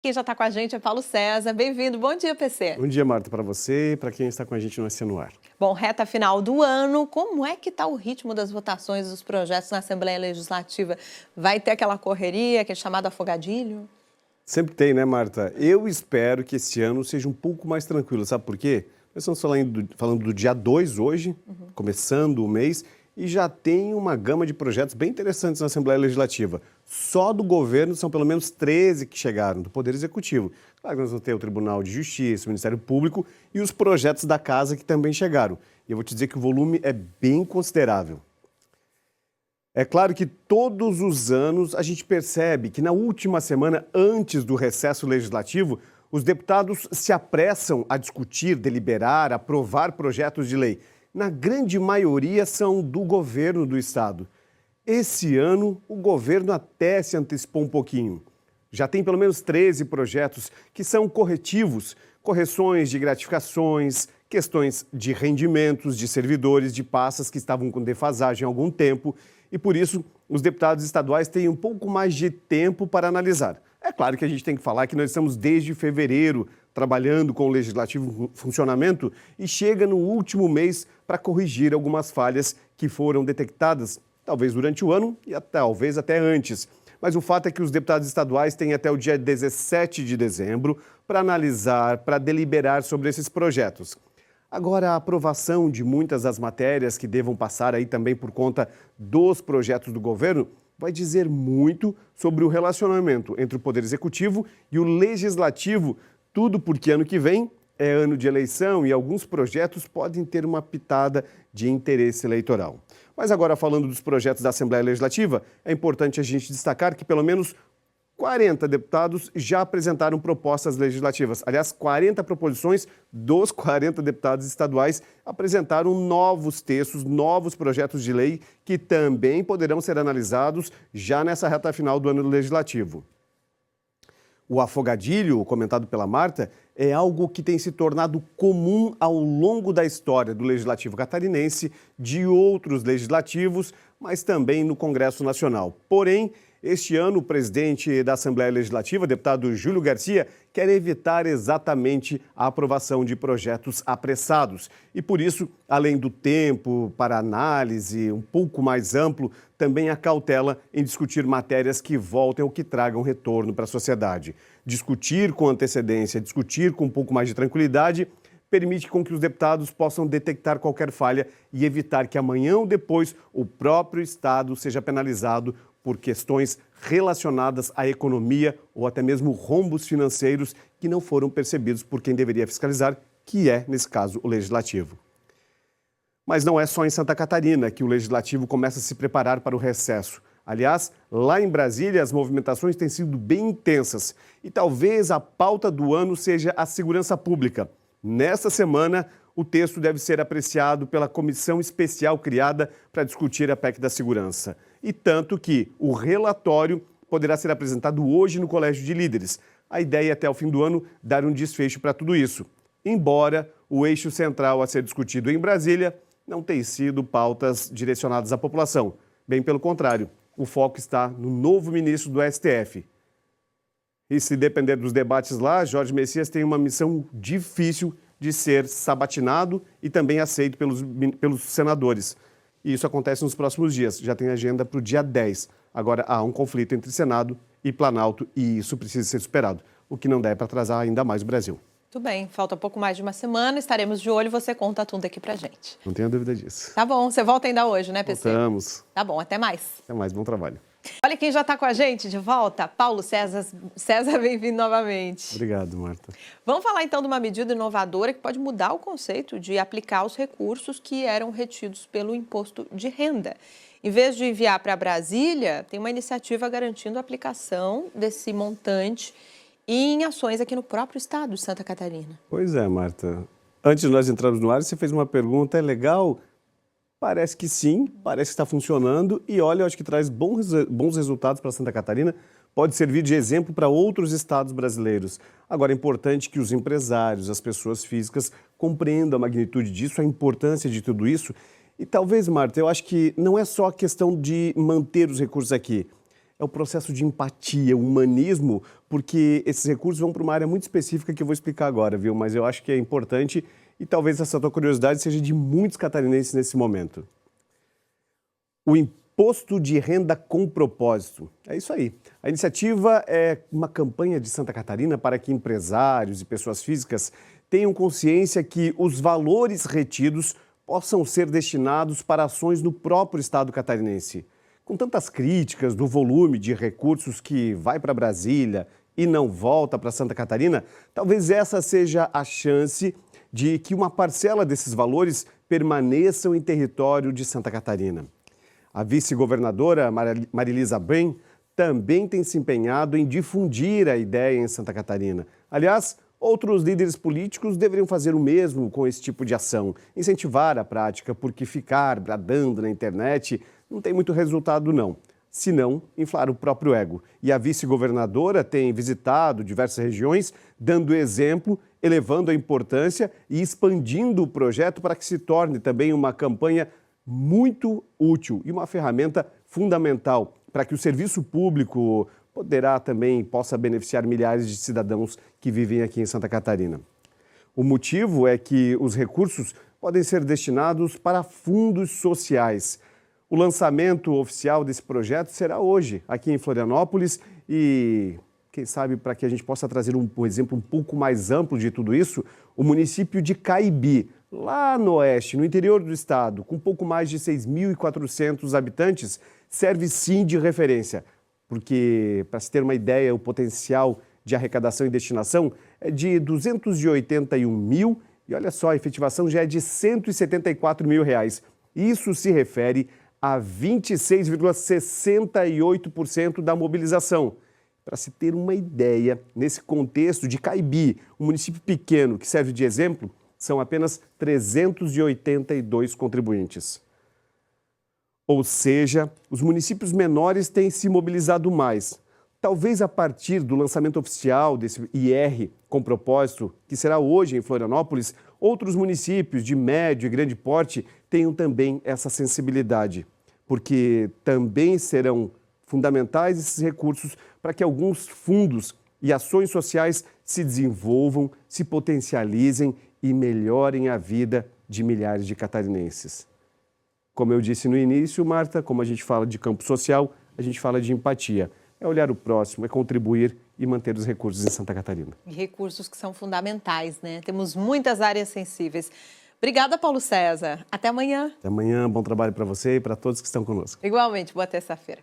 Quem já está com a gente é Paulo César. Bem-vindo. Bom dia, PC. Bom dia, Marta, para você e para quem está com a gente no SC no Ar. Bom, reta final do ano, como é que está o ritmo das votações dos projetos na Assembleia Legislativa? Vai ter aquela correria, aquele chamado afogadilho? Sempre tem, né, Marta? Eu espero que esse ano seja um pouco mais tranquilo, sabe por quê? Nós estamos falando do dia 2 hoje, começando o mês, e já tem uma gama de projetos bem interessantes na Assembleia Legislativa. Só do governo são pelo menos 13 que chegaram, do Poder Executivo. Claro que nós vamos ter o Tribunal de Justiça, o Ministério Público e os projetos da Casa que também chegaram. E eu vou te dizer que o volume é bem considerável. É claro que todos os anos a gente percebe que na última semana, antes do recesso legislativo, os deputados se apressam a discutir, deliberar, aprovar projetos de lei. Na grande maioria são do governo do Estado. Esse ano, o governo até se antecipou um pouquinho. Já tem pelo menos 13 projetos que são corretivos, correções de gratificações, questões de rendimentos de servidores de pastas que estavam com defasagem há algum tempo e, por isso, os deputados estaduais têm um pouco mais de tempo para analisar. É claro que a gente tem que falar que nós estamos desde fevereiro trabalhando com o Legislativo em funcionamento e chega no último mês para corrigir algumas falhas que foram detectadas, talvez durante o ano e talvez até antes. Mas o fato é que os deputados estaduais têm até o dia 17 de dezembro para analisar, para deliberar sobre esses projetos. Agora, a aprovação de muitas das matérias que devam passar aí também por conta dos projetos do governo vai dizer muito sobre o relacionamento entre o Poder Executivo e o Legislativo, tudo porque ano que vem é ano de eleição e alguns projetos podem ter uma pitada de interesse eleitoral. Mas agora, falando dos projetos da Assembleia Legislativa, é importante a gente destacar que pelo menos 40 deputados já apresentaram propostas legislativas. Aliás, 40 proposições dos 40 deputados estaduais apresentaram novos textos, novos projetos de lei que também poderão ser analisados já nessa reta final do ano legislativo. O afogadilho, comentado pela Marta, é algo que tem se tornado comum ao longo da história do Legislativo catarinense, de outros legislativos, mas também no Congresso Nacional. Porém, este ano, o presidente da Assembleia Legislativa, deputado Júlio Garcia, quer evitar exatamente a aprovação de projetos apressados. E por isso, além do tempo para análise um pouco mais amplo, também a cautela em discutir matérias que voltem ou que tragam retorno para a sociedade. Discutir com antecedência, discutir com um pouco mais de tranquilidade, permite com que os deputados possam detectar qualquer falha e evitar que amanhã ou depois o próprio Estado seja penalizado por questões relacionadas à economia ou até mesmo rombos financeiros que não foram percebidos por quem deveria fiscalizar, que é, nesse caso, o Legislativo. Mas não é só em Santa Catarina que o Legislativo começa a se preparar para o recesso. Aliás, lá em Brasília, as movimentações têm sido bem intensas e talvez a pauta do ano seja a segurança pública. Nesta semana, o texto deve ser apreciado pela comissão especial criada para discutir a PEC da segurança. E tanto que o relatório poderá ser apresentado hoje no Colégio de Líderes. A ideia é, até o fim do ano, dar um desfecho para tudo isso. Embora o eixo central a ser discutido em Brasília não tenha sido pautas direcionadas à população. Bem pelo contrário, o foco está no novo ministro do STF. E se depender dos debates lá, Jorge Messias tem uma missão difícil de ser sabatinado e também aceito pelos senadores. E isso acontece nos próximos dias, já tem agenda para o dia 10. Agora há um conflito entre Senado e Planalto e isso precisa ser superado, o que não dá para atrasar ainda mais o Brasil. Tudo bem, falta pouco mais de uma semana, estaremos de olho e você conta tudo aqui pra gente. Não tenha dúvida disso. Tá bom, você volta ainda hoje, né, PC? Voltamos. Tá bom, até mais. Até mais, bom trabalho. Olha quem já está com a gente de volta, Paulo César. César, bem-vindo novamente. Obrigado, Marta. Vamos falar então de uma medida inovadora que pode mudar o conceito de aplicar os recursos que eram retidos pelo imposto de renda. Em vez de enviar para Brasília, tem uma iniciativa garantindo a aplicação desse montante em ações aqui no próprio estado de Santa Catarina. Pois é, Marta. Antes de nós entrarmos no ar, você fez uma pergunta, é legal? Parece que sim, parece que está funcionando e olha, eu acho que traz bons resultados para Santa Catarina, pode servir de exemplo para outros estados brasileiros. Agora, é importante que os empresários, as pessoas físicas compreendam a magnitude disso, a importância de tudo isso. E talvez, Marta, eu acho que não é só a questão de manter os recursos aqui, é o processo de empatia, humanismo, porque esses recursos vão para uma área muito específica que eu vou explicar agora, viu? Mas eu acho que é importante e talvez essa tua curiosidade seja de muitos catarinenses nesse momento. O Imposto de Renda com Propósito. É isso aí. A iniciativa é uma campanha de Santa Catarina para que empresários e pessoas físicas tenham consciência que os valores retidos possam ser destinados para ações no próprio estado catarinense. Com tantas críticas do volume de recursos que vai para Brasília e não volta para Santa Catarina, talvez essa seja a chance de que uma parcela desses valores permaneçam em território de Santa Catarina. A vice-governadora Marilisa Bem também tem se empenhado em difundir a ideia em Santa Catarina. Aliás, outros líderes políticos deveriam fazer o mesmo com esse tipo de ação, incentivar a prática, porque ficar bradando na internet não tem muito resultado não, senão inflar o próprio ego. E a vice-governadora tem visitado diversas regiões, dando exemplo, elevando a importância e expandindo o projeto para que se torne também uma campanha muito útil e uma ferramenta fundamental para que o serviço público possa beneficiar milhares de cidadãos que vivem aqui em Santa Catarina. O motivo é que os recursos podem ser destinados para fundos sociais. O lançamento oficial desse projeto será hoje, aqui em Florianópolis, e quem sabe para que a gente possa trazer um exemplo um pouco mais amplo de tudo isso, o município de Caibi, lá no oeste, no interior do estado, com pouco mais de 6.400 habitantes, serve sim de referência. Porque, para se ter uma ideia, o potencial de arrecadação e destinação é de 281 mil e, olha só, a efetivação já é de 174 mil reais. Isso se refere a 26,68% da mobilização. Para se ter uma ideia, nesse contexto de Caibi, um município pequeno que serve de exemplo, são apenas 382 contribuintes. Ou seja, os municípios menores têm se mobilizado mais. Talvez a partir do lançamento oficial desse IR com propósito, que será hoje em Florianópolis, outros municípios de médio e grande porte tenham também essa sensibilidade, porque também serão fundamentais esses recursos para que alguns fundos e ações sociais se desenvolvam, se potencializem e melhorem a vida de milhares de catarinenses. Como eu disse no início, Marta, como a gente fala de campo social, a gente fala de empatia. É olhar o próximo, é contribuir e manter os recursos em Santa Catarina. E recursos que são fundamentais, né? Temos muitas áreas sensíveis. Obrigada, Paulo César. Até amanhã. Até amanhã, bom trabalho para você e para todos que estão conosco. Igualmente, boa terça-feira.